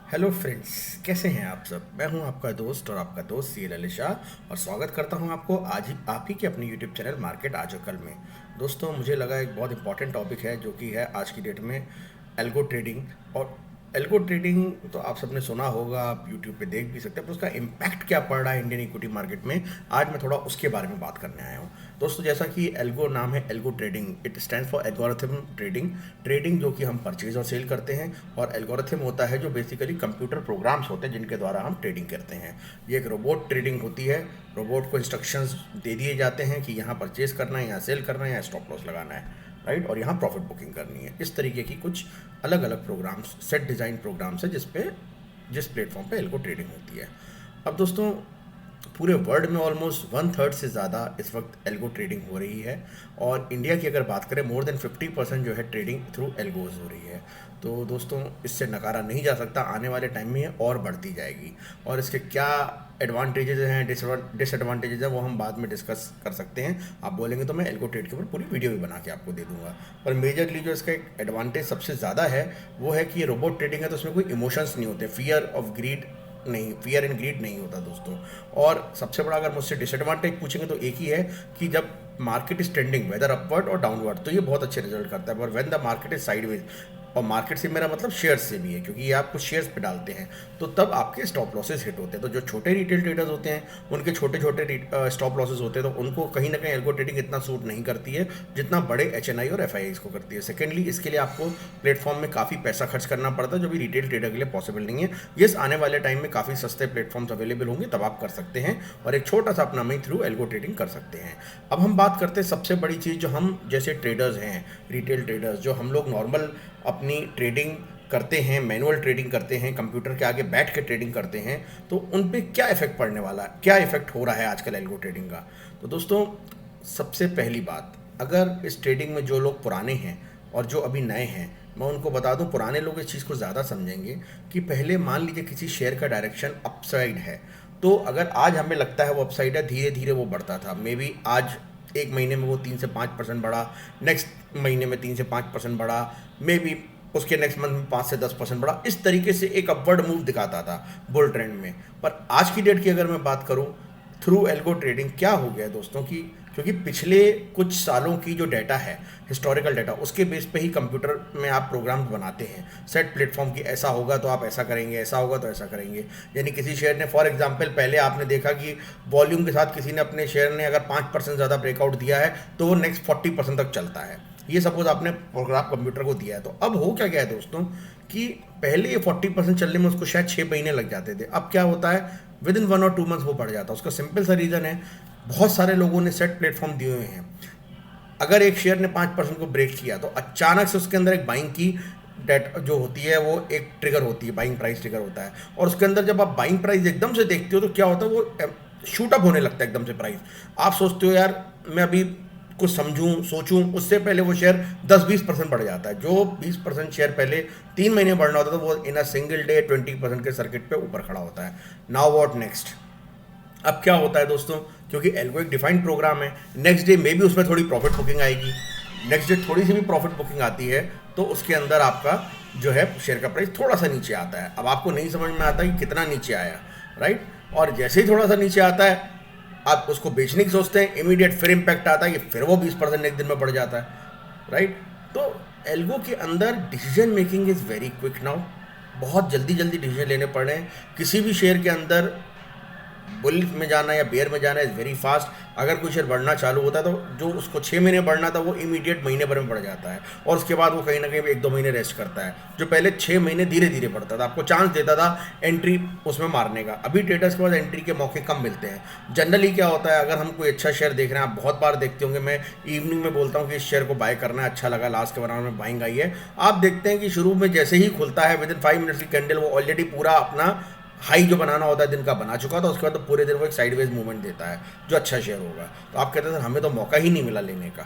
Hello friends, कैसे हैं आप सब। मैं हूं आपका दोस्त और आपका दोस्त सी एल अली शाह और स्वागत करता हूं आपको आज ही आप ही के अपने यूट्यूब चैनल मार्केट आज और कल में। दोस्तों, मुझे लगा एक बहुत इंपॉर्टेंट टॉपिक है जो कि है आज की डेट में एल्गो ट्रेडिंग। और एल्गो ट्रेडिंग तो आप सबने सुना होगा, आप यूट्यूब पे देख भी सकते हैं, पर उसका इम्पैक्ट क्या पड़ रहा है इंडियन इक्विटी मार्केट में, आज मैं थोड़ा उसके बारे में बात करने आया हूँ। दोस्तों, जैसा कि एल्गो नाम है, algo trading, it stands for algorithm trading. Trading जो कि हम परचेज और सेल करते हैं, और एल्गोरिथम होता है जो बेसिकली कंप्यूटर प्रोग्राम्स होते हैं जिनके द्वारा हम ट्रेडिंग करते हैं। ये एक रोबोट ट्रेडिंग होती है। रोबोट को इंस्ट्रक्शंस दे दिए जाते हैं कि यहाँ परचेज करना है, यहाँ सेल करना है, यहाँ स्टॉप लॉस लगाना है, राइट, और यहाँ प्रॉफिट बुकिंग करनी है। इस तरीके की कुछ अलग अलग प्रोग्राम्स, सेट डिज़ाइन प्रोग्राम्स है जिस प्लेटफॉर्म पे एल्गो ट्रेडिंग होती है। अब दोस्तों, पूरे वर्ल्ड में ऑलमोस्ट 1/3 से ज़्यादा इस वक्त एल्गो ट्रेडिंग हो रही है, और इंडिया की अगर बात करें, मोर देन 50% जो है ट्रेडिंग थ्रू एल्गोज हो रही है। तो दोस्तों, इससे नकारा नहीं जा सकता, आने वाले टाइम में ये और बढ़ती जाएगी। और इसके क्या एडवांटेजेस हैं, डिसएडवांटेजेस हैं, वो हम बाद में डिस्कस कर सकते हैं। आप बोलेंगे तो मैं एल्गो ट्रेड के ऊपर पूरी वीडियो भी बना के आपको दे दूंगा। पर मेजरली जो इसका एक एडवांटेज सबसे ज़्यादा है वो है कि ये रोबोट ट्रेडिंग है, तो उसमें कोई इमोशंस नहीं होते, फियर एंड ग्रीड नहीं होता दोस्तों। और सबसे बड़ा अगर मुझसे डिसएडवांटेज पूछेंगे तो एक ही है कि जब market is trending, whether upward और डाउनवर्ड, तो ये बहुत अच्छे रिजल्ट करता है। पर when the market is sideways, और मार्केट से मेरा मतलब शेयर्स से भी है, क्योंकि ये आप कुछ शेयर्स पे डालते हैं, तो तब आपके स्टॉप लॉसेस हिट होते हैं। तो जो छोटे रिटेल ट्रेडर्स होते हैं उनके छोटे छोटे स्टॉप लॉसेस होते हैं, तो उनको कहीं ना कहीं एल्गो ट्रेडिंग इतना सूट नहीं करती है जितना बड़े एचएनआई और एफआईआईज को करती है। सेकेंडली, इसके लिए आपको प्लेटफॉर्म में काफ़ी पैसा खर्च करना पड़ता है, जो भी रिटेल ट्रेडर के लिए पॉसिबल नहीं है। यस, आने वाले टाइम में काफ़ी सस्ते प्लेटफॉर्म्स अवेलेबल होंगे, तब आप कर सकते हैं और एक छोटा सा अपना मनी थ्रू एल्गो ट्रेडिंग कर सकते हैं। अब हम बात करते हैं सबसे बड़ी चीज़, जो हम जैसे ट्रेडर्स हैं, रिटेल ट्रेडर्स, जो हम लोग नॉर्मल अपनी ट्रेडिंग करते हैं, मैनुअल ट्रेडिंग करते हैं, कंप्यूटर के आगे बैठ के ट्रेडिंग करते हैं, तो उन पे क्या इफेक्ट पड़ने वाला है, क्या इफेक्ट हो रहा है आजकल एल्गो ट्रेडिंग का। तो दोस्तों, सबसे पहली बात, अगर इस ट्रेडिंग में जो लोग पुराने हैं और जो अभी नए हैं, मैं उनको बता दूं, पुराने लोग इस चीज़ को ज़्यादा समझेंगे कि पहले मान लीजिए किसी शेयर का डायरेक्शन अपसाइड है, तो अगर आज हमें लगता है वो अपसाइड है, धीरे धीरे वो बढ़ता था। मे बी आज एक महीने में वो 3 से 5% बढ़ा, नेक्स्ट महीने में 3 से 5% बढ़ा, मे बी उसके नेक्स्ट मंथ में 5 से 10% बढ़ा। इस तरीके से एक अपवर्ड मूव दिखाता था बुल ट्रेंड में। पर आज की डेट की अगर मैं बात करूं, थ्रू एल्गो ट्रेडिंग क्या हो गया है दोस्तों की, क्योंकि पिछले कुछ सालों की जो डाटा है, हिस्टोरिकल डाटा, उसके बेस पे ही कंप्यूटर में आप प्रोग्राम बनाते हैं सेट प्लेटफॉर्म की, ऐसा होगा तो आप ऐसा करेंगे, ऐसा होगा तो ऐसा करेंगे। यानी किसी शेयर ने, फॉर एग्जांपल, पहले आपने देखा कि वॉल्यूम के साथ किसी ने, अपने शेयर ने अगर 5% ज़्यादा ब्रेकआउट दिया है तो वो नेक्स्ट 40% तक चलता है। ये सपोज आपने प्रोग्राम कंप्यूटर को दिया है, तो अब हो क्या गया है दोस्तों कि पहले ये 40% चलने में उसको शायद 6 महीने लग जाते थे, अब क्या होता है, विद इन 1 और 2 मंथ्स वो बढ़ जाता है। उसका सिंपल सा रीज़न है, बहुत सारे लोगों ने सेट प्लेटफॉर्म दिए हुए हैं। अगर एक शेयर ने 5% को ब्रेक किया तो अचानक से उसके अंदर एक बाइंग की डेट जो होती है, वो एक ट्रिगर होती है, बाइंग प्राइस ट्रिगर होता है, और उसके अंदर जब आप बाइंग प्राइस एकदम से देखते हो तो क्या होता है, वो शूट अप होने लगता है एकदम से प्राइस। आप सोचते हो यार मैं अभी कुछ समझूं, सोचूं, उससे पहले वो शेयर 10-20% बढ़ जाता है। जो 20% शेयर पहले 3 महीने बढ़ना होता था, वो इन अ सिंगल डे 20% के सर्किट पे ऊपर खड़ा होता है। Now what next. अब क्या होता है दोस्तों, क्योंकि एल्गो एक डिफाइंड प्रोग्राम है, नेक्स्ट डे में भी उसमें थोड़ी प्रॉफिट बुकिंग आएगी। नेक्स्ट डे थोड़ी सी भी प्रॉफिट बुकिंग आती है तो उसके अंदर आपका जो है शेयर का प्राइस थोड़ा सा नीचे आता है। अब आपको नहीं समझ में आता कि कितना नीचे आया, राइट, और जैसे ही थोड़ा सा नीचे आता है आप उसको बेचने की सोचते हैं, इमीडिएट फिर इम्पैक्ट आता है कि फिर वो 20% एक दिन में बढ़ जाता है, राइट। तो एल्गो के अंदर decision making is very quick now, बहुत जल्दी जल्दी डिसीजन लेने पड़ रहे हैं। किसी भी शेयर के अंदर बुल में जाना या बेयर में जाना इज़ वेरी फास्ट। अगर कोई शेयर बढ़ना चालू होता है तो जो उसको 6 महीने बढ़ना था वो इमीडिएट महीने भर में बढ़ जाता है, और उसके बाद वो कहीं ना कहीं 1-2 महीने रेस्ट करता है। जो पहले 6 महीने धीरे धीरे बढ़ता था, आपको चांस देता था एंट्री उसमें मारने का। अभी ट्रेडर्स के पास एंट्री के मौके कम मिलते हैं। जनरली क्या होता है, अगर हम कोई अच्छा शेयर देख रहे हैं, आप बहुत बार देखते होंगे, मैं इवनिंग में बोलता हूँ कि इस शेयर को बाय करना है, अच्छा लगा, लास्ट के बराबर में बाइंग आई है। आप देखते हैं कि शुरू में जैसे ही खुलता है, विद इन 5 मिनट्स की कैंडल वो ऑलरेडी पूरा अपना हाई जो बनाना होता है दिन का बना चुका था। उसके बाद तो पूरे दिन वो एक साइडवेज मूवमेंट देता है जो अच्छा शेयर होगा। तो आप कहते हैं सर हमें तो मौका ही नहीं मिला लेने का।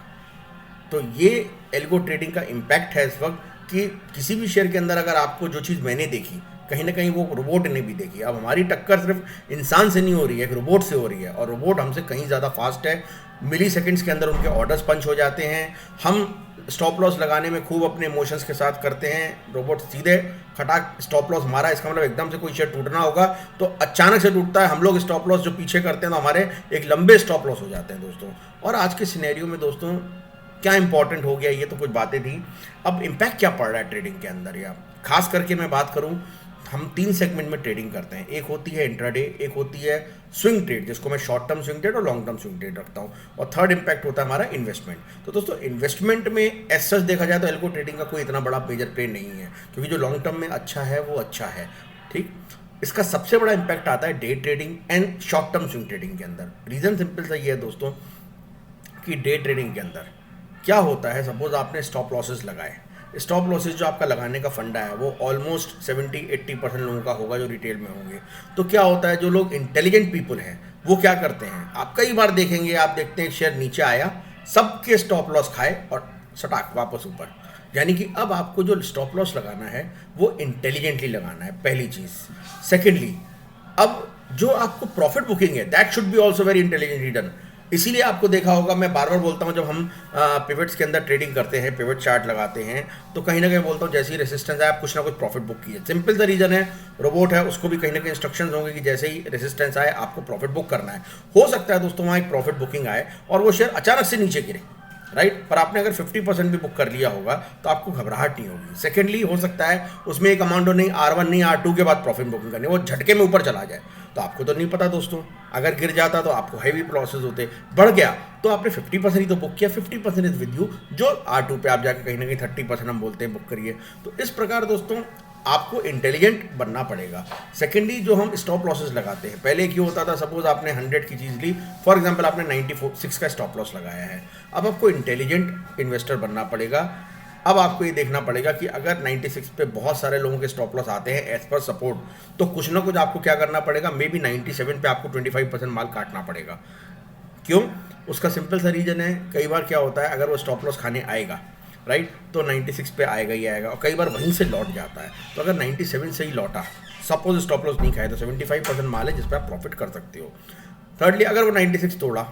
तो ये एल्गो ट्रेडिंग का इम्पैक्ट है इस वक्त कि किसी भी शेयर के अंदर अगर आपको जो चीज़ मैंने देखी, कहीं ना कहीं वो रोबोट ने भी देखी। अब हमारी टक्कर सिर्फ इंसान से नहीं हो रही है, एक रोबोट से हो रही है, और रोबोट हमसे कहीं ज़्यादा फास्ट है। मिली सेकेंड्स के अंदर उनके ऑर्डर्स पंच हो जाते हैं। हम स्टॉप लॉस लगाने में खूब अपने इमोशंस के साथ करते हैं, रोबोट सीधे खटाक स्टॉप लॉस मारा, इसका मतलब एकदम से कोई शेयर टूटना होगा तो अचानक से टूटता है। हम लोग स्टॉप लॉस जो पीछे करते हैं तो हमारे एक लंबे स्टॉप लॉस हो जाते हैं दोस्तों। और आज के सिनेरियो में दोस्तों क्या इंपॉर्टेंट हो गया, ये तो कुछ बातें थी। अब इम्पैक्ट क्या पड़ रहा है ट्रेडिंग के अंदर, या खास करके मैं बात करूं, हम 3 सेगमेंट में ट्रेडिंग करते हैं। एक होती है इंट्राडे, एक होती है स्विंग ट्रेड जिसको मैं शॉर्ट टर्म स्विंग ट्रेड और लॉन्ग टर्म स्विंग ट्रेड रखता हूं, और थर्ड इम्पैक्ट होता है हमारा इन्वेस्टमेंट। तो दोस्तों इन्वेस्टमेंट में एज सच देखा जाए तो एल्गो ट्रेडिंग का कोई इतना बड़ा मेजर प्ले नहीं है, क्योंकि जो लॉन्ग टर्म में अच्छा है वो अच्छा है, ठीक। इसका सबसे बड़ा इंपैक्ट आता है day trading and short term swing trading के अंदर। रीज़न सिंपल सा ये है दोस्तों कि डे ट्रेडिंग के अंदर क्या होता है, सपोज आपने स्टॉप लॉसेस लगाए, स्टॉप लॉसेस जो आपका लगाने का फंडा है वो ऑलमोस्ट 70-80% लोगों का होगा जो रिटेल में होंगे। तो क्या होता है, जो लोग इंटेलिजेंट पीपल हैं वो क्या करते हैं, आप कई बार देखेंगे, आप देखते हैं शेयर नीचे आया, सबके स्टॉप लॉस खाए और सटाक वापस ऊपर। यानी कि अब आपको जो स्टॉप लॉस लगाना है वो इंटेलिजेंटली लगाना है, पहली चीज़। सेकेंडली, अब जो आपको प्रॉफिट बुकिंग है that should be also very intelligently done. इसीलिए आपको देखा होगा, मैं बार बार बोलता हूं, जब हम पिवट्स के अंदर ट्रेडिंग करते हैं, पिवट चार्ट लगाते हैं, तो कहीं ना कहीं बोलता हूं जैसे ही रेसिस्टेंस आए आप कुछ ना कुछ प्रॉफिट बुक कीजिए। सिंपल सा रीजन है, रोबोट है उसको भी कहीं ना कहीं इंस्ट्रक्शंस होंगे कि जैसे ही रेसिस्टेंस आए आपको प्रॉफिट बुक करना है। हो सकता है दोस्तों वहाँ एक प्रॉफिट बुकिंग आए और वो शेयर अचानक से नीचे गिरे, राइट, पर आपने अगर 50% भी बुक कर लिया होगा तो आपको घबराहट नहीं होगी। सेकेंडली, हो सकता है उसमें एक अमाउंट नहीं, R1 नहीं R2 के बाद प्रॉफिट बुकिंग करनी, वो झटके में ऊपर चला जाए, तो आपको तो नहीं पता दोस्तों, अगर गिर जाता तो आपको हैवी लॉसेस होते। बढ़ गया तो आपने 50% ही तो बुक किया, 50% इज विद यू, जो R2 पे आप जाके कहीं ना कहीं 30% हम बोलते हैं बुक करिए। तो इस प्रकार दोस्तों आपको इंटेलिजेंट बनना पड़ेगा। सेकेंडली, जो हम स्टॉप लॉसेस लगाते हैं, पहले क्यों होता था, सपोज आपने 100 की चीज़ ली, फॉर एग्जांपल आपने 96 का स्टॉप लॉस लगाया है। अब आपको इंटेलिजेंट इन्वेस्टर बनना पड़ेगा। अब आपको ये देखना पड़ेगा कि अगर 96 पे बहुत सारे लोगों के स्टॉप लॉस आते हैं एज पर सपोर्ट, तो कुछ ना कुछ आपको क्या करना पड़ेगा, मे बी 97 पे आपको 25% माल काटना पड़ेगा। क्यों? उसका सिंपल सा रीजन है, कई बार क्या होता है, अगर वो स्टॉप लॉस खाने आएगा, राइट, तो 96 पे आएगा ही आएगा, और कई बार वहीं से लौट जाता है। तो अगर 97 से ही लौटा, सपोज स्टॉप लॉस नहीं खाए, तो 75% माल है जिस पर आप प्रॉफिट कर सकते हो। थर्डली, अगर वो 96 तोड़ा,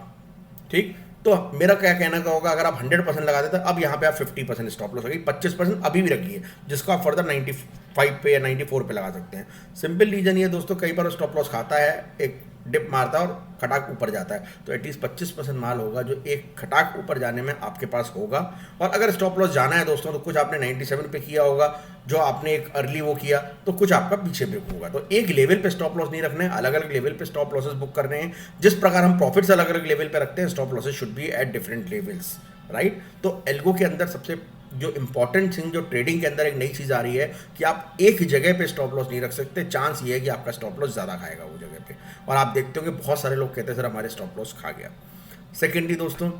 ठीक, तो मेरा क्या कहना का होगा, अगर आप 100% लगा देते, अब यहाँ पे आप 50% स्टॉप लॉस होगी, 25% अभी भी रखिए, जिसको आप फर्दर 95 पे या 94 पे लगा सकते हैं। सिंपल रीजन ये दोस्तों, कई बार स्टॉप लॉस खाता है, एक डिप मारता है और खटाक ऊपर जाता है, तो एटलीस्ट 25% माल होगा जो एक खटाक ऊपर जाने में आपके पास होगा। और अगर स्टॉप लॉस जाना है दोस्तों, तो कुछ आपने 97 पे किया होगा, जो आपने एक अर्ली वो किया, तो कुछ आपका पीछे ब्रेक होगा। तो एक लेवल पे स्टॉप लॉस नहीं रखना है, अलग अलग लेवल पे स्टॉप लॉसेस बुक करने हैं। जिस प्रकार हम प्रॉफिट्स अलग अलग लेवल पे रखते हैं, stop losses should be at different levels, right. तो एल्गो के अंदर सबसे जो इंपॉर्टेंट थिंग, जो ट्रेडिंग के अंदर एक नई चीज़ आ रही है कि आप एक जगह पे स्टॉप लॉस नहीं रख सकते। चांस ये है कि आपका स्टॉप लॉस ज़्यादा खाएगा वो जगह पे, और आप देखते हो कि बहुत सारे लोग कहते हैं सर हमारे स्टॉप लॉस खा गया। सेकेंडली दोस्तों,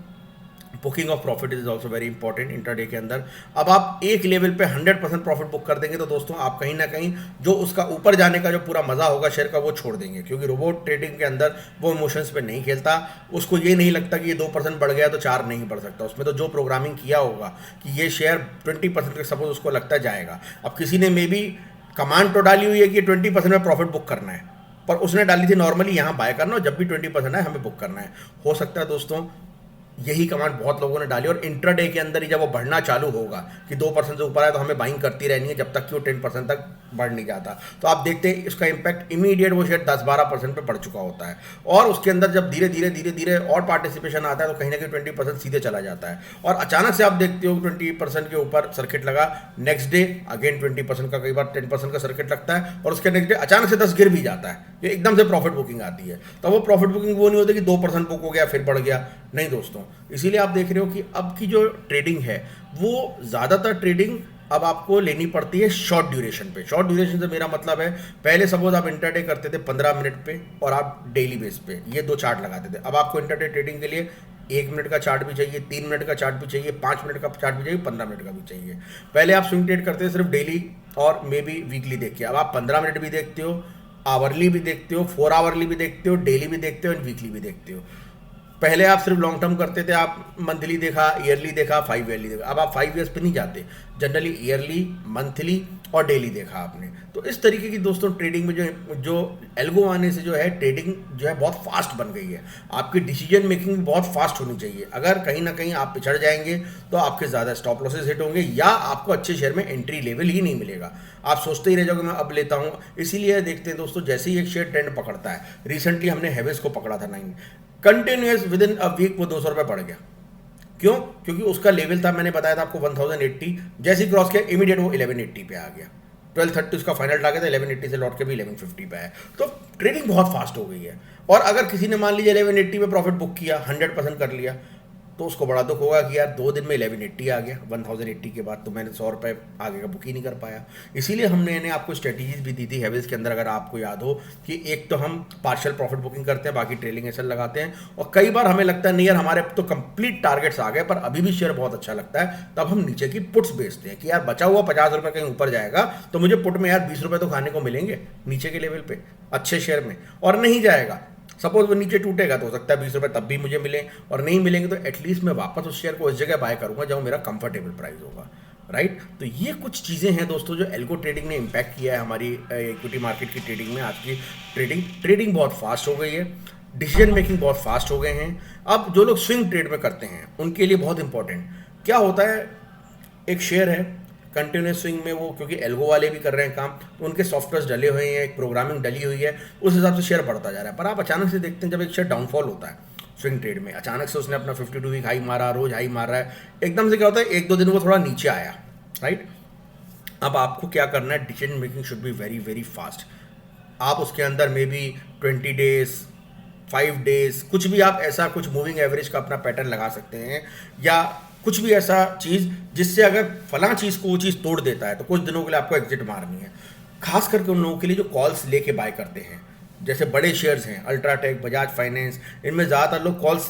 booking of profit is also very important intraday के अंदर। अब आप एक लेवल पे 100% प्रॉफिट बुक कर देंगे तो दोस्तों आप कहीं ना कहीं जो उसका ऊपर जाने का जो पूरा मजा होगा शेयर का, वो छोड़ देंगे, क्योंकि रोबोट ट्रेडिंग के अंदर वो इमोशंस पे नहीं खेलता। उसको ये नहीं लगता कि ये 2% बढ़ गया तो 4 नहीं बढ़ सकता। उसमें तो जो प्रोग्रामिंग किया होगा कि ये शेयर 20% के सपोज उसको लगता जाएगा। अब किसी ने मे बी कमांड तो डाली हुई है कि 20% में प्रॉफिट बुक करना है, पर उसने डाली थी नॉर्मली यहाँ बाय करना, और जब भी 20% है हमें बुक करना है। हो सकता है दोस्तों यही कमांड बहुत लोगों ने डाली, और इंट्राडे के अंदर ही जब वो बढ़ना चालू होगा कि 2% से ऊपर आए तो हमें बाइंग करती रहनी है जब तक कि वो 10% तक बढ़ नहीं जाता। तो आप देखते हैं इसका इंपैक्ट इमीडिएट वो शेयर 10-12% पे बढ़ चुका होता है, और उसके अंदर जब धीरे धीरे धीरे धीरे और पार्टिसिपेशन आता है तो कहीं ना कहीं 20% सीधे चला जाता है, और अचानक से आप देखते हो 20% के ऊपर सर्किट लगा, नेक्स्ट डे अगेन 20% का, कई बार 10% का सर्किट लगता है, और उसके नेक्स्ट डे अचानक से 10 गिर भी जाता है। ये एकदम से प्रॉफिट बुकिंग आती है। तो वो प्रॉफिट बुकिंग वो नहीं होती कि 2% बुक हो गया फिर बढ़ गया, नहीं दोस्तों। इसीलिए आप देख रहे हो कि अब की जो ट्रेडिंग है वो ज़्यादातर ट्रेडिंग अब आपको लेनी पड़ती है शॉर्ट ड्यूरेशन पे। शॉर्ट ड्यूरेशन से मेरा मतलब है, पहले सपोज आप इंटरडे करते थे 15 मिनट पे और आप डेली बेस पे ये 2 चार्ट लगाते थे। अब आपको इंटरडे ट्रेडिंग के लिए 1 मिनट का चार्ट भी चाहिए, 3 मिनट का चार्ट भी चाहिए, 5 मिनट का चार्ट भी चाहिए, 15 मिनट का भी चाहिए। पहले आप स्विंग ट्रेड करते थे सिर्फ डेली और मे बी वीकली देख के, अब आप 15 मिनट भी देखते हो, आवरली भी देखते हो, 4 आवरली भी देखते हो, डेली भी देखते हो एंड वीकली भी देखते हो। पहले आप सिर्फ लॉन्ग टर्म करते थे, आप मंथली देखा, ईयरली देखा, 5 ईयरली देखा। अब आप 5 ईयर्स पे नहीं जाते, जनरली ईयरली, मंथली और डेली देखा आपने। तो इस तरीके की दोस्तों ट्रेडिंग में जो एल्गो आने से जो है ट्रेडिंग जो है बहुत फास्ट बन गई है। आपकी डिसीजन मेकिंग भी बहुत फास्ट होनी चाहिए। अगर कहीं ना कहीं आप पिछड़ जाएंगे तो आपके ज़्यादा स्टॉप लॉसेस हिट होंगे या आपको अच्छे शेयर में एंट्री लेवल ही नहीं मिलेगा। आप सोचते ही रह जाओगे मैं अब लेता हूँ। इसीलिए देखते हैं दोस्तों, जैसे ही एक शेयर ट्रेंड पकड़ता है, रिसेंटली हमने हेवेल्स को पकड़ा था 9, continuous within a week वो 200 रुपये बढ़ गया। क्यों? क्योंकि उसका लेवल था, मैंने बताया था आपको 1080, जैसे ही क्रॉस किया इमीडिएट वो 1180 पे आ गया। 1230 उसका फाइनल टारगेट था, 1180 से लौट के भी 1150 पे आया। तो ट्रेडिंग बहुत फास्ट हो गई है। और अगर किसी ने मान लीजिए 1180 में प्रॉफिट बुक किया, 100% कर लिया, तो उसको बड़ा दुख होगा कि यार 2 दिन में 1180 आ गया, 1080 के बाद तो मैंने 100 रुपये आगे का बुक ही नहीं कर पाया। इसीलिए हमने इन्हें आपको स्ट्रेटेजीज भी दी थी हेवेल्स के अंदर, अगर आपको याद हो, कि एक तो हम पार्शियल प्रॉफिट बुकिंग करते हैं, बाकी ट्रेलिंग एसएल लगाते हैं। और कई बार हमें लगता है नहीं यार हमारे तो कंप्लीट टारगेट्स आ गए पर अभी भी शेयर बहुत अच्छा लगता है, तब हम नीचे की पुट्स बेचते हैं कि यार बचा हुआ 50 रुपये कहीं ऊपर जाएगा तो मुझे पुट में यार 20 रुपये तो खाने को मिलेंगे नीचे के लेवल पे अच्छे शेयर में। और नहीं जाएगा, सपोज वो नीचे टूटेगा तो हो सकता है 20 रुपये तब भी मुझे मिले, और नहीं मिलेंगे तो एटलीस्ट मैं वापस उस शेयर को उस जगह बाय करूंगा जहाँ मेरा कंफर्टेबल प्राइस होगा। राइट? तो ये कुछ चीज़ें हैं दोस्तों जो एल्गो ट्रेडिंग ने इम्पैक्ट किया है हमारी इक्विटी मार्केट की ट्रेडिंग में। आज की ट्रेडिंग बहुत फास्ट हो गई है, डिसीजन मेकिंग बहुत फास्ट हो गए हैं। अब जो लोग स्विंग ट्रेड में करते हैं उनके लिए बहुत इंपॉर्टेंट क्या होता है, एक शेयर है कंटिन्यूस स्विंग में, वो क्योंकि एल्गो वाले भी कर रहे हैं काम, तो उनके सॉफ्टवेयर डले हुए हैं, एक प्रोग्रामिंग डली हुई है, उस हिसाब से शेयर बढ़ता जा रहा है। पर आप अचानक से देखते हैं जब एक शेयर डाउनफॉल होता है स्विंग ट्रेड में, अचानक से उसने अपना 52 वीक हाई मारा, रोज हाई मार रहा है, एकदम से क्या होता है 1-2 दिन वो थोड़ा नीचे आया। राइट? अब आपको क्या करना है, decision making should be very very fast. आप उसके अंदर मे बी 20 डेज, 5 डेज, कुछ भी आप ऐसा कुछ मूविंग एवरेज का अपना पैटर्न लगा सकते हैं, या कुछ भी ऐसा चीज़ जिससे अगर फलां चीज़ को वो चीज़ तोड़ देता है तो कुछ दिनों के लिए आपको एग्जिट मारनी है। खास करके उन लोगों के लिए जो कॉल्स लेके बाय करते हैं, जैसे बड़े शेयर्स हैं अल्ट्राटेक, बजाज फाइनेंस, इनमें ज़्यादातर लोग कॉल्स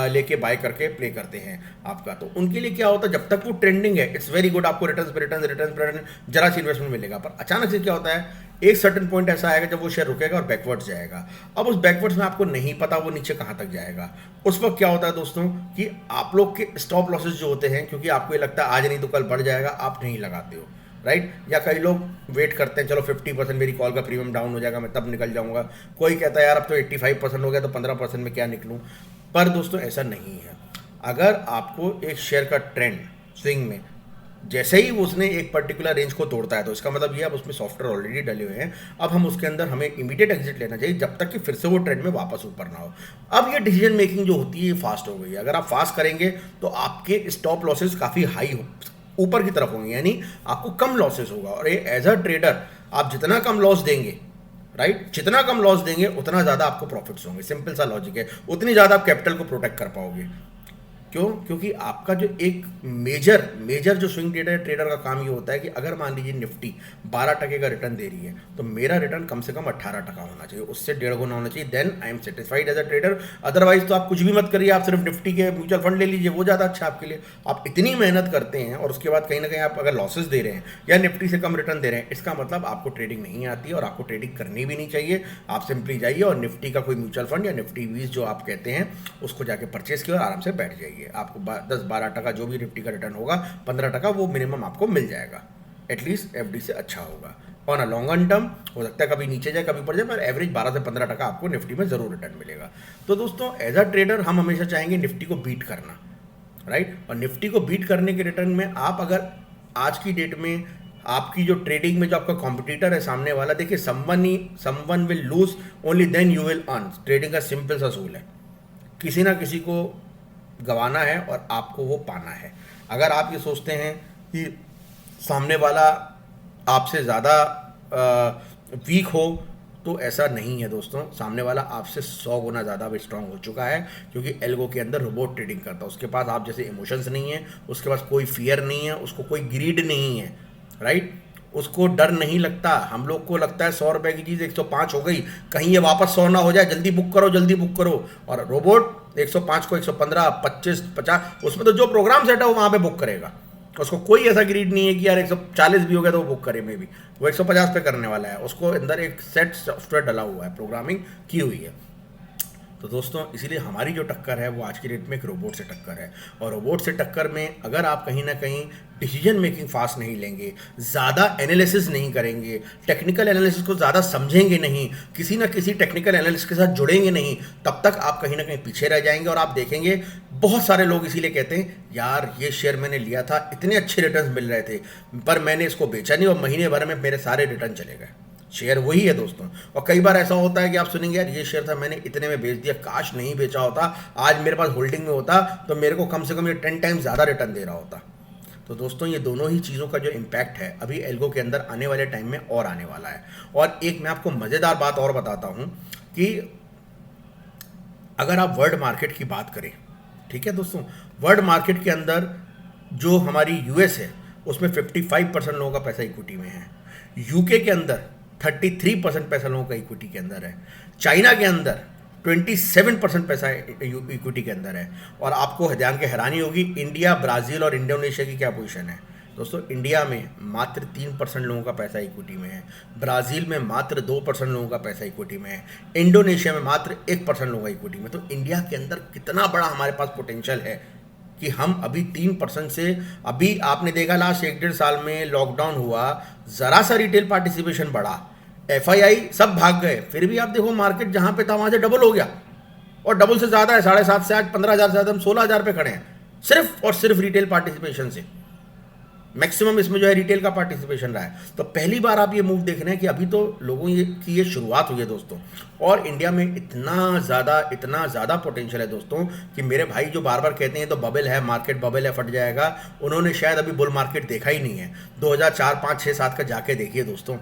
लेके बाय करके प्ले करते हैं आपका। तो उनके लिए क्या होता है, जब तक वो ट्रेंडिंग है इट्स वेरी गुड, आपको रिटर्न जरा सी इन्वेस्टमेंट मिलेगा। पर अचानक से क्या होता है, एक सर्टेन पॉइंट ऐसा आएगा जब वो शेयर रुकेगा और बैकवर्ड्स जाएगा। अब उस बैकवर्ड्स में आपको नहीं पता वो नीचे कहाँ तक जाएगा। उस वक्त क्या होता है दोस्तों कि आप लोग के स्टॉप लॉसेस जो होते हैं, क्योंकि आपको ये लगता है आज नहीं तो कल बढ़ जाएगा, आप नहीं लगाते हो। राइट? या कई लोग वेट करते हैं, चलो 50% मेरी कॉल का प्रीमियम डाउन हो जाएगा मैं तब निकल जाऊंगा। कोई कहता है यार अब तो 85% हो गया तो 15% में क्या निकलूं। पर दोस्तों ऐसा नहीं है। अगर आपको एक शेयर का ट्रेंड स्विंग में जैसे ही उसने एक पर्टिकुलर रेंज को तोड़ता है तो इसका मतलब ये अब उसमें सॉफ्टवेयर ऑलरेडी डले हुए हैं, अब हम उसके अंदर हमें इमीडिएट एग्जिट लेना चाहिए जब तक कि फिर से वो ट्रेंड में वापस ऊपर ना हो। अब ये डिसीजन मेकिंग जो होती है ये फास्ट हो गई है। अगर आप फास्ट करेंगे तो आपके स्टॉप लॉसेस काफ़ी हाई ऊपर की तरफ होंगे, यानी आपको कम लॉसेस होगा। और ये एज अ ट्रेडर आप जितना कम लॉस देंगे, राइट, जितना कम लॉस देंगे उतना ज़्यादा आपको प्रॉफिट्स होंगे। सिंपल सा लॉजिक है, उतनी ज़्यादा आप कैपिटल को प्रोटेक्ट कर पाओगे। क्यों? क्योंकि आपका जो एक मेजर जो स्विंग ट्रेडर का काम ये होता है कि अगर मान लीजिए निफ्टी 12% का रिटर्न दे रही है तो मेरा रिटर्न कम से कम 18% होना चाहिए, उससे 1.5 गुना होना चाहिए, then I am satisfied as a trader. Otherwise तो आप कुछ भी मत करिए, आप सिर्फ निफ्टी के म्यूचुअल फंड ले लीजिए, वो ज़्यादा अच्छा आपके लिए। आप इतनी मेहनत करते हैं और उसके बाद कहीं ना कहीं आप अगर लॉसेस दे रहे हैं या निफ्टी से कम रिटर्न दे रहे हैं, इसका मतलब आपको ट्रेडिंग नहीं आती है और आपको ट्रेडिंग करनी भी नहीं चाहिए। आप सिंपली जाइए और निफ्टी का कोई म्यूचुअल फंड या निफ्टी 20 जो आप कहते हैं उसको जाके परचेज किया और आराम से बैठ जाइए। आपको 10-12% जो भी निफ्टी का रिटर्न होगा, 15% वो मिनिमम आपको मिल जाएगा। एटलीस्ट एफडी से अच्छा होगा। ऑन अ लॉन्गर टर्म हो सकता है कभी नीचे जाए कभी ऊपर जाए, पर एवरेज 12 से 15% आपको निफ्टी में जरूर रिटर्न मिलेगा। तो दोस्तों एज अ ट्रेडर हम हमेशा चाहेंगे निफ्टी को बीट करना, राइट? और निफ्टी को बीट करने के रिटर्न में आप अगर आज की डेट में आपकी जो ट्रेडिंग में जो आपका कॉम्पिटिटर है सामने वाला, देखिए someone will lose only then you will earn. Trading का सिंपल सा असूल है, किसी ना किसी को गंवाना है और आपको वो पाना है। अगर आप ये सोचते हैं कि सामने वाला आपसे ज़्यादा वीक हो तो ऐसा नहीं है दोस्तों। सामने वाला आपसे 100 गुना ज़्यादा स्ट्रांग हो चुका है, क्योंकि एल्गो के अंदर रोबोट ट्रेडिंग करता है। उसके पास आप जैसे इमोशंस नहीं है, उसके पास कोई फियर नहीं है, उसको कोई ग्रीड नहीं है, राइट? उसको डर नहीं लगता। हम लोग को लगता है 100 रुपये की चीज़ 105 हो गई, कहीं ये वापस 100 ना हो जाए, जल्दी बुक करो जल्दी बुक करो। और रोबोट 105 को 115, 25, 50, उसमें तो जो प्रोग्राम सेट है वो वहाँ पे बुक करेगा। उसको कोई ऐसा ग्रीड नहीं है कि यार 140 भी हो गया तो वो बुक करे, में भी वो 150 पे करने वाला है। उसको अंदर एक सेट सॉफ्टवेयर डला हुआ है, प्रोग्रामिंग की हुई है। तो दोस्तों इसीलिए हमारी जो टक्कर है वो आज की डेट में एक रोबोट से टक्कर है। और रोबोट से टक्कर में अगर आप कहीं ना कहीं डिसीजन मेकिंग फास्ट नहीं लेंगे, ज़्यादा एनालिसिस नहीं करेंगे, टेक्निकल एनालिसिस को ज़्यादा समझेंगे नहीं, किसी ना किसी टेक्निकल एनालिसिस के साथ जुड़ेंगे नहीं, तब तक आप कहीं ना कहीं पीछे रह जाएंगे। और आप देखेंगे बहुत सारे लोग इसीलिए कहते हैं यार ये शेयर मैंने लिया था, इतने अच्छे रिटर्न मिल रहे थे, पर मैंने इसको बेचा नहीं और महीने भर में मेरे सारे रिटर्न चले गए। शेयर वही है दोस्तों। और कई बार ऐसा होता है कि आप सुनेंगे यार ये शेयर था मैंने इतने में बेच दिया, काश नहीं बेचा होता, आज मेरे पास होल्डिंग में होता तो मेरे को कम से कम ये 10 टाइम्स ज़्यादा रिटर्न दे रहा होता। तो दोस्तों ये दोनों ही चीज़ों का जो इम्पैक्ट है अभी एल्गो के अंदर आने वाले टाइम में और आने वाला है। और एक मैं आपको मज़ेदार बात और बताता हूँ कि अगर आप वर्ल्ड मार्केट की बात करें, ठीक है दोस्तों, वर्ल्ड मार्केट के अंदर जो हमारी यूएस है उसमें 55% लोगों का पैसा इक्विटी में है, यूके के अंदर 33% पैसा लोगों का इक्विटी के अंदर है, चाइना के अंदर 27% पैसा इक्विटी के अंदर है। और आपको ध्यान के हैरानी होगी इंडिया, ब्राज़ील और इंडोनेशिया की क्या पोजीशन है दोस्तों। इंडिया में मात्र 3% लोगों का पैसा इक्विटी में है, ब्राज़ील में मात्र 2% लोगों का पैसा इक्विटी में है, इंडोनेशिया में मात्र 1% लोगों का इक्विटी में। तो इंडिया के अंदर कितना बड़ा हमारे पास पोटेंशियल है कि हम अभी 3% से, अभी आपने देखा लास्ट 1-1.5 साल में लॉकडाउन हुआ, ज़रा सा रिटेल पार्टिसिपेशन बढ़ा, एफआईआई सब भाग गए, फिर भी आप देखो मार्केट जहाँ पे था वहाँ से डबल हो गया और डबल से ज़्यादा है, 7.5 से आज 15,000 से ज़्यादा हम 16,000 पे खड़े हैं, सिर्फ और सिर्फ रिटेल पार्टिसिपेशन से। मैक्सिमम इसमें जो है रिटेल का पार्टिसिपेशन रहा है। तो पहली बार आप ये मूव देख रहे हैं कि अभी तो लोगों की ये शुरुआत हुई है दोस्तों। और इंडिया में इतना ज़्यादा पोटेंशियल है दोस्तों कि मेरे भाई जो बार बार कहते हैं तो बबल है, मार्केट बबल है, फट जाएगा, उन्होंने शायद अभी बुल मार्केट देखा ही नहीं है। 2004, 5, 6, 7 का जाके देखिए दोस्तों।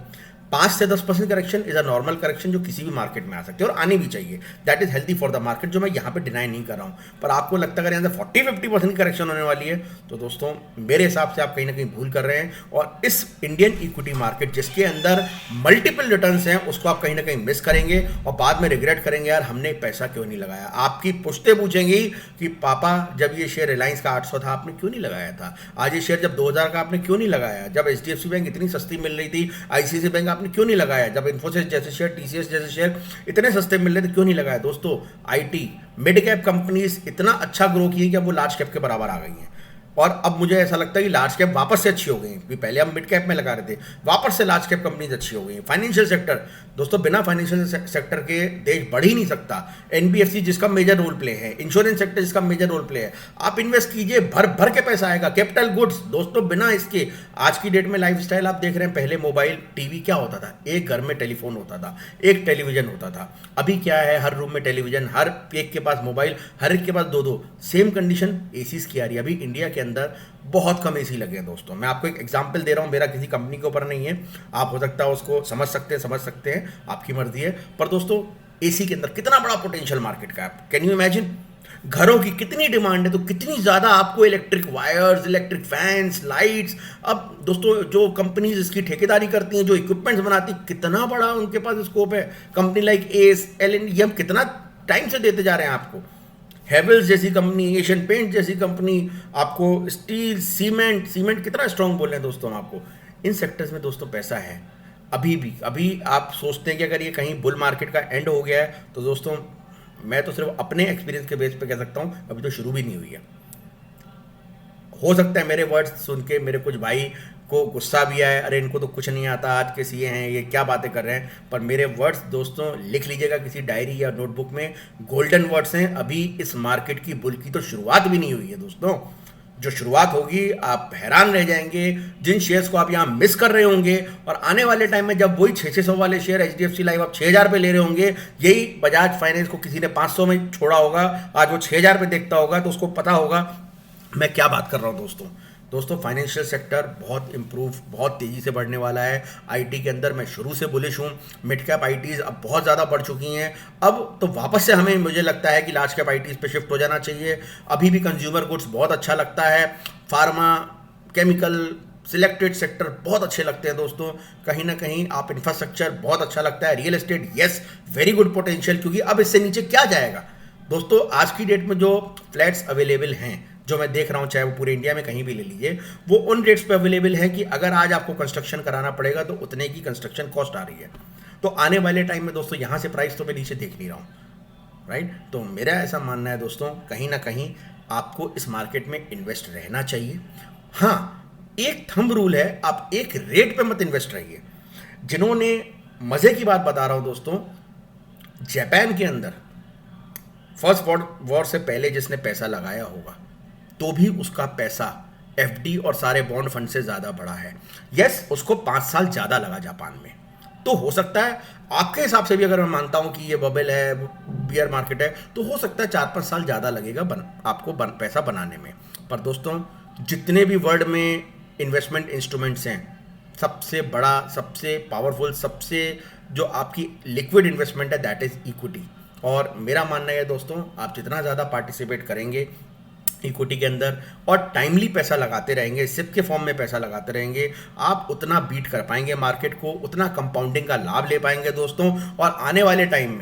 5 से 10% correction is a normal correction जो किसी भी मार्केट में आ सकती है और आनी भी चाहिए। That is healthy for the market, जो मैं यहाँ पे डिनाई नहीं कर रहा हूँ। पर आपको लगता है अगर यहाँ से 40-50% करेक्शन होने वाली है तो दोस्तों मेरे हिसाब से आप कहीं ना कहीं भूल कर रहे हैं। और इस इंडियन इक्विटी मार्केट जिसके अंदर मल्टीपल रिटर्न्स हैं उसको आप कहीं ना कहीं मिस करेंगे और बाद में रिग्रेट करेंगे यार हमने पैसा क्यों नहीं लगाया। आपकी पुश्ते पूछेंगी कि पापा जब ये शेयर रिलायंस का 800 था आपने क्यों नहीं लगाया था, आज ये शेयर जब 2000 का आपने क्यों नहीं लगाया, जब एचडीएफसी बैंक इतनी सस्ती मिल रही थी, आईसीआईसीआई बैंक आपने क्यों नहीं लगाया, जब इन्फोसिस जैसे शेयर, टीसीएस जैसे शेयर इतने सस्ते मिल रहे थे क्यों नहीं लगाया। दोस्तों आईटी मिड कैप कंपनीज इतना अच्छा ग्रो की है कि अब वो लार्ज कैप के बराबर आ गई हैं। और अब मुझे ऐसा लगता है कि लार्ज कैप वापस से अच्छी हो गई है, पहले हम मिड कैप में लगा रहे थे, वापस से लार्ज कैप कंपनीज अच्छी हो गई हैं। फाइनेंशियल सेक्टर दोस्तों, बिना फाइनेंशियल सेक्टर के देश बढ़ ही नहीं सकता। एनबीएफसी जिसका मेजर रोल प्ले है, इंश्योरेंस सेक्टर जिसका मेजर रोल प्ले है, आप इन्वेस्ट कीजिए, भर भर के पैसा आएगा। कैपिटल गुड्स दोस्तों, बिना इसके आज की डेट में लाइफस्टाइल आप देख रहे हैं, पहले मोबाइल टीवी क्या होता था, एक घर में टेलीफोन होता था, एक टेलीविजन होता था। अभी क्या है, हर रूम में टेलीविजन, हर एक के पास मोबाइल, हर एक के पास 2-2। सेम कंडीशन एसीज की आ रही है। अभी इंडिया के अंदर बहुत कम एसी लगे हैं दोस्तों। मैं आपको एक एग्जांपल दे रहा हूं, मेरा किसी कंपनी के ऊपर नहीं है, आप हो सकता है उसको समझ सकते हैं, आपकी मर्जी है। पर दोस्तों एसी के अंदर कितना बड़ा पोटेंशियल मार्केट का है, कैन यू इमेजिन। घरों की कितनी डिमांड है तो कितनी ज़्यादा आपको electric wires, electric fans, lights. अब दोस्तों जो कंपनीज इसकी ठेकेदारी करती हैं, जो इक्विपमेंट्स बनाती हैं, कितना बड़ा उनके पास स्कोप है। कंपनी लाइक एस, एल, ये हम कितना टाइम से देते जा रहे हैं आपको। हेवल्स जैसी कंपनी, एशियन पेंट जैसी कंपनी, आपको स्टील, सीमेंट कितना स्ट्रांग बोल रहे हैं दोस्तों हम आपको। इन सेक्टर्स में दोस्तों पैसा है अभी आप सोचते हैं कि अगर ये कहीं बुल मार्केट का एंड हो गया है तो दोस्तों मैं तो सिर्फ अपने एक्सपीरियंस के बेस पे कह सकता हूँ अभी तो शुरू भी नहीं हुई है। हो सकता है मेरे वर्ड्स सुन के मेरे कुछ भाई को गुस्सा भी आए, अरे इनको तो कुछ नहीं आता, आज के सीए हैं, ये क्या बातें कर रहे हैं। पर मेरे वर्ड्स दोस्तों लिख लीजिएगा किसी डायरी या नोटबुक में, गोल्डन वर्ड्स हैं। अभी इस मार्केट की बुल की तो शुरुआत भी नहीं हुई है दोस्तों। जो शुरुआत होगी आप हैरान रह जाएंगे, जिन शेयर्स को आप यहाँ मिस कर रहे होंगे। और आने वाले टाइम में जब वही 600 वाले शेयर एचडीएफसी लाइव आप 6,000 पे ले रहे होंगे, यही बजाज फाइनेंस को किसी ने 500 में छोड़ा होगा, आज वो 6,000 पे देखता होगा तो उसको पता होगा मैं क्या बात कर रहा हूँ दोस्तों। फाइनेंशियल सेक्टर बहुत इंप्रूव, बहुत तेज़ी से बढ़ने वाला है। आईटी के अंदर मैं शुरू से बुलिश हूँ। मिड कैप आईटीज़ अब बहुत ज़्यादा बढ़ चुकी हैं, अब तो वापस से हमें मुझे लगता है कि लार्ज कैप आईटीज़ पे शिफ्ट हो जाना चाहिए। अभी भी कंज्यूमर गुड्स बहुत अच्छा लगता है, फार्मा, केमिकल, सिलेक्टेड सेक्टर बहुत अच्छे लगते हैं दोस्तों। कहीं ना कहीं आप इंफ्रास्ट्रक्चर बहुत अच्छा लगता है, real estate yes very good potential, क्योंकि अब इससे नीचे क्या जाएगा दोस्तों। आज की डेट में जो फ्लैट्स अवेलेबल हैं, जो मैं देख रहा हूँ, चाहे वो पूरे इंडिया में कहीं भी ले लीजिए, वो उन रेट्स पे अवेलेबल है कि अगर आज आपको कंस्ट्रक्शन कराना पड़ेगा तो उतने की कंस्ट्रक्शन कॉस्ट आ रही है। तो आने वाले टाइम में दोस्तों यहाँ से प्राइस तो मैं नीचे देख नहीं रहा हूँ। राइट। तो मेरा ऐसा मानना है दोस्तों, कहीं ना कहीं आपको इस मार्केट में इन्वेस्ट रहना चाहिए। हाँ, एक थंब रूल है, आप एक रेट पे मत इन्वेस्ट रहिए। जिन्होंने, मजे की बात बता रहा हूं दोस्तों, जापान के अंदर फर्स्ट वर्ल्ड वॉर से पहले जिसने पैसा लगाया होगा तो भी उसका पैसा एफडी और सारे बॉन्ड फंड से ज्यादा बढ़ा है। यस, उसको 5 साल ज्यादा लगा जापान में। तो हो सकता है आपके हिसाब से भी, अगर मैं मानता हूं कि ये बबल है, बियर मार्केट है, तो हो सकता है 4-5 साल ज्यादा लगेगा आपको पैसा बनाने में। पर दोस्तों, जितने भी वर्ल्ड में इन्वेस्टमेंट इंस्ट्रूमेंट्स हैं, सबसे बड़ा, सबसे पावरफुल, सबसे जो आपकी लिक्विड इन्वेस्टमेंट है, दैट इज इक्विटी। और मेरा मानना है दोस्तों, आप जितना ज़्यादा पार्टिसिपेट करेंगे इक्विटी के अंदर और टाइमली पैसा लगाते रहेंगे, सिप के फॉर्म में पैसा लगाते रहेंगे, आप उतना बीट कर पाएंगे मार्केट को, उतना कंपाउंडिंग का लाभ ले पाएंगे दोस्तों। और आने वाले टाइम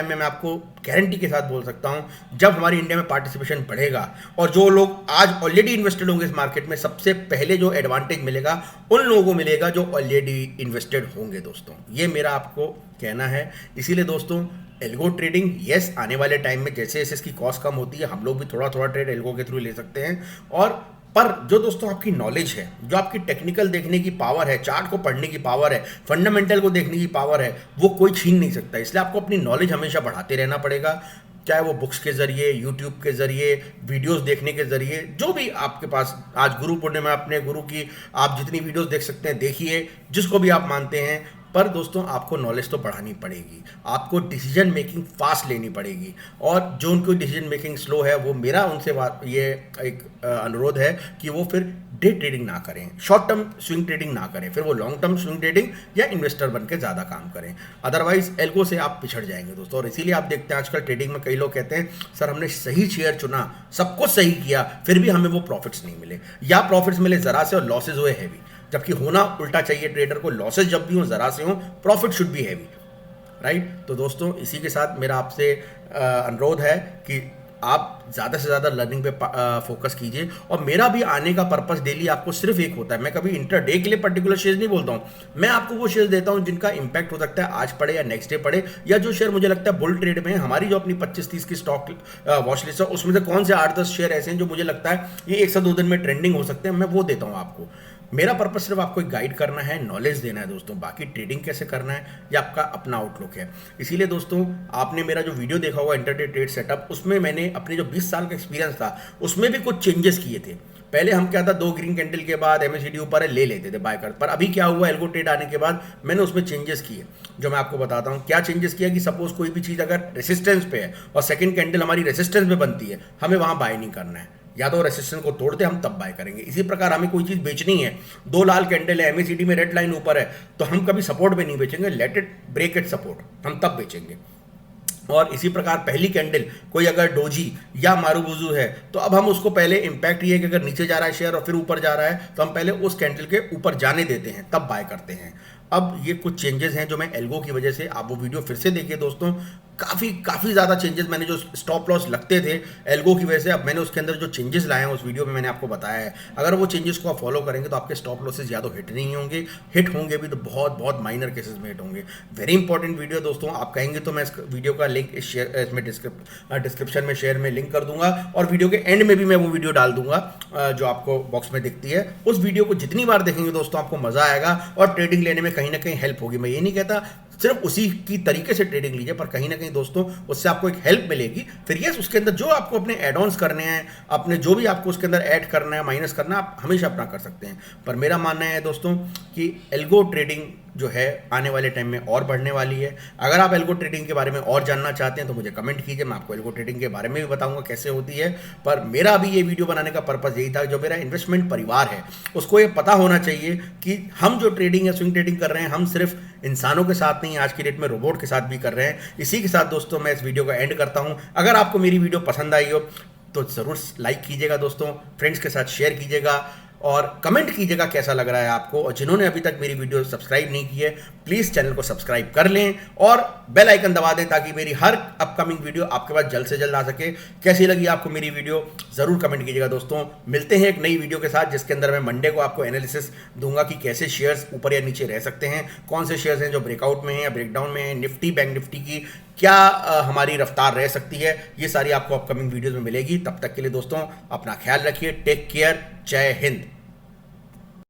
में मैं आपको गारंटी के साथ बोल सकता हूं, जब हमारी इंडिया में पार्टिसिपेशन बढ़ेगा और जो लोग आज ऑलरेडी इन्वेस्टेड होंगे इस मार्केट में, सबसे पहले जो एडवांटेज मिलेगा उन लोगों को मिलेगा जो ऑलरेडी इन्वेस्टेड होंगे दोस्तों। ये मेरा आपको कहना है। इसीलिए दोस्तों, एल्गो ट्रेडिंग, यस, आने वाले टाइम में जैसे जैसे इसकी कॉस्ट कम होती है, हम लोग भी थोड़ा थोड़ा ट्रेड एल्गो के थ्रू ले सकते हैं। और पर जो दोस्तों आपकी नॉलेज है, जो आपकी टेक्निकल देखने की पावर है, चार्ट को पढ़ने की पावर है, फंडामेंटल को देखने की पावर है, वो कोई छीन नहीं सकता। इसलिए आपको अपनी नॉलेज हमेशा बढ़ाते रहना पड़ेगा, चाहे वो बुक्स के जरिए, यूट्यूब के जरिए, वीडियोस देखने के जरिए, जो भी आपके पास। आज गुरु पूर्णिमा, अपने गुरु की आप जितनी वीडियोस देख सकते हैं देखिए, जिसको भी आप मानते हैं। पर दोस्तों, आपको नॉलेज तो बढ़ानी पड़ेगी, आपको डिसीजन मेकिंग फास्ट लेनी पड़ेगी। और जो उनको डिसीजन मेकिंग स्लो है, वो मेरा उनसे ये एक अनुरोध है कि वो फिर डे ट्रेडिंग ना करें, शॉर्ट टर्म स्विंग ट्रेडिंग ना करें, फिर वो लॉन्ग टर्म स्विंग ट्रेडिंग या इन्वेस्टर बन के ज़्यादा काम करें। अदरवाइज एल्गो से आप पिछड़ जाएंगे दोस्तों। और इसीलिए आप देखते हैं आजकल ट्रेडिंग में कई लोग कहते हैं, सर हमने सही शेयर चुना, सब कुछ सही किया, फिर भी हमें वो प्रॉफिट्स नहीं मिले, या प्रॉफिट्स मिले ज़रा से और लॉसेज हुए हैवी। जबकि होना उल्टा चाहिए, ट्रेडर को लॉसेज जब भी हो ज़रा से हो, profit should be heavy, right. तो दोस्तों, इसी के साथ मेरा आपसे अनुरोध है कि आप ज़्यादा से ज़्यादा लर्निंग पे फोकस कीजिए। और मेरा भी आने का पर्पस डेली आपको सिर्फ एक होता है, मैं कभी इंटरडे के लिए पर्टिकुलर शेयर नहीं बोलता हूँ, मैं आपको वो शेयर देता हूँ जिनका इंपैक्ट हो सकता है आज पड़े या नेक्स्ट डे पड़े, या जो शेयर मुझे लगता है बुल ट्रेड में हमारी जो अपनी 25-30 की स्टॉक वॉच लिस्ट है, उसमें से कौन से 8-10 शेयर ऐसे हैं जो मुझे लगता है ये 1 से 2 दिन में ट्रेंडिंग हो सकते हैं, मैं वो देता हूँ आपको। मेरा पर्पस सिर्फ आपको एक गाइड करना है, नॉलेज देना है दोस्तों। बाकी ट्रेडिंग कैसे करना है ये आपका अपना आउटलुक है। इसीलिए दोस्तों, आपने मेरा जो वीडियो देखा होगा इंटरडे ट्रेड सेटअप, उसमें मैंने अपने जो 20 साल का एक्सपीरियंस था उसमें भी कुछ चेंजेस किए थे। पहले हम क्या था, 2 ग्रीन कैंडल के बाद एमएससीडी ऊपर है ले लेते थे बाय कर। पर अभी क्या हुआ, एल्गो ट्रेड आने के बाद मैंने उसमें चेंजेस किए, जो मैं आपको बताता हूँ। क्या चेंजेस किया कि सपोज कोई भी चीज़ अगर रेसिस्टेंस पे है और सेकंड कैंडल हमारी रेसिस्टेंस पे बनती है, हमें वहाँ बाय नहीं करना है, या तो रेसिस्टेंस को तोड़ते हम तब बाय करेंगे। इसी प्रकार हमें कोई चीज़ बेचनी है, 2 लाल कैंडल है, एमएससीडी में रेड लाइन ऊपर है, तो हम कभी सपोर्ट पे नहीं बेचेंगे, let it break it support, हम तब बेचेंगे। और इसी प्रकार पहली कैंडल कोई अगर डोजी या मारूबुजू है, तो अब हम उसको पहले इंपैक्ट ये है कि अगर नीचे जा रहा है शेयर और फिर ऊपर जा रहा है, तो हम पहले उस कैंडल के ऊपर जाने देते हैं, तब बाय करते हैं। अब ये कुछ चेंजेस हैं जो मैं एल्गो की वजह से, आप वो वीडियो फिर से देखिए दोस्तों, काफ़ी ज़्यादा चेंजेस मैंने, जो स्टॉप लॉस लगते थे एल्गो की वजह से, अब मैंने उसके अंदर जो चेंजेस लाए हैं उस वीडियो में मैंने आपको बताया है। अगर वो चेंजेस को आप फॉलो करेंगे तो आपके स्टॉप लॉसेस या तो हिट नहीं होंगे, हिट होंगे भी तो बहुत बहुत माइनर केसेस में हिट होंगे। वेरी इंपॉर्टेंट वीडियो दोस्तों, आप कहेंगे तो मैं इस वीडियो का लिंक इसमें डिस्क्रिप्शन में शेयर में लिंक कर दूंगा, और वीडियो के एंड में भी मैं वो वीडियो डाल दूंगा जो आपको बॉक्स में दिखती है। उस वीडियो को जितनी बार देखेंगे दोस्तों आपको मजा आएगा और ट्रेडिंग लेने में कहीं ना कहीं हेल्प होगी। मैं ये नहीं कहता सिर्फ उसी की तरीके से ट्रेडिंग लीजिए, पर कहीं ना कहीं दोस्तों उससे आपको एक हेल्प मिलेगी। फिर यस, उसके अंदर जो आपको अपने एड ऑन्स करने हैं, अपने जो भी आपको उसके अंदर ऐड करना है, माइनस करना है, आप हमेशा अपना कर सकते हैं। पर मेरा मानना है दोस्तों कि एल्गो ट्रेडिंग जो है आने वाले टाइम में और बढ़ने वाली है। अगर आप एल्गो ट्रेडिंग के बारे में और जानना चाहते हैं तो मुझे कमेंट कीजिए, मैं आपको एल्गो ट्रेडिंग के बारे में भी बताऊंगा कैसे होती है। पर मेरा अभी ये वीडियो बनाने का पर्पस यही था, जो मेरा इन्वेस्टमेंट परिवार है उसको ये पता होना चाहिए कि हम जो ट्रेडिंग या स्विंग ट्रेडिंग कर रहे हैं, हम सिर्फ इंसानों के साथ नहीं, आज की डेट में रोबोट के साथ भी कर रहे हैं। इसी के साथ दोस्तों मैं इस वीडियो का एंड करता हूं। अगर आपको मेरी वीडियो पसंद आई हो तो ज़रूर लाइक कीजिएगा दोस्तों, फ्रेंड्स के साथ शेयर कीजिएगा और कमेंट कीजिएगा कैसा लग रहा है आपको। और जिन्होंने अभी तक मेरी वीडियो सब्सक्राइब नहीं की है, प्लीज़ चैनल को सब्सक्राइब कर लें और बेल आइकन दबा दें ताकि मेरी हर अपकमिंग वीडियो आपके पास जल्द से जल्द आ सके। कैसी लगी आपको मेरी वीडियो ज़रूर कमेंट कीजिएगा दोस्तों। मिलते हैं एक नई वीडियो के साथ, जिसके अंदर मैं मंडे को आपको एनालिसिस दूंगा कि कैसे शेयर्स ऊपर या नीचे रह सकते हैं, कौन से शेयर्स हैं जो ब्रेकआउट में हैं या ब्रेकडाउन में हैं, निफ्टी बैंक निफ्टी की क्या हमारी रफ्तार रह सकती है, ये सारी आपको अपकमिंग वीडियोज़ में मिलेगी। तब तक के लिए दोस्तों अपना ख्याल रखिए, टेक केयर, जय हिंद।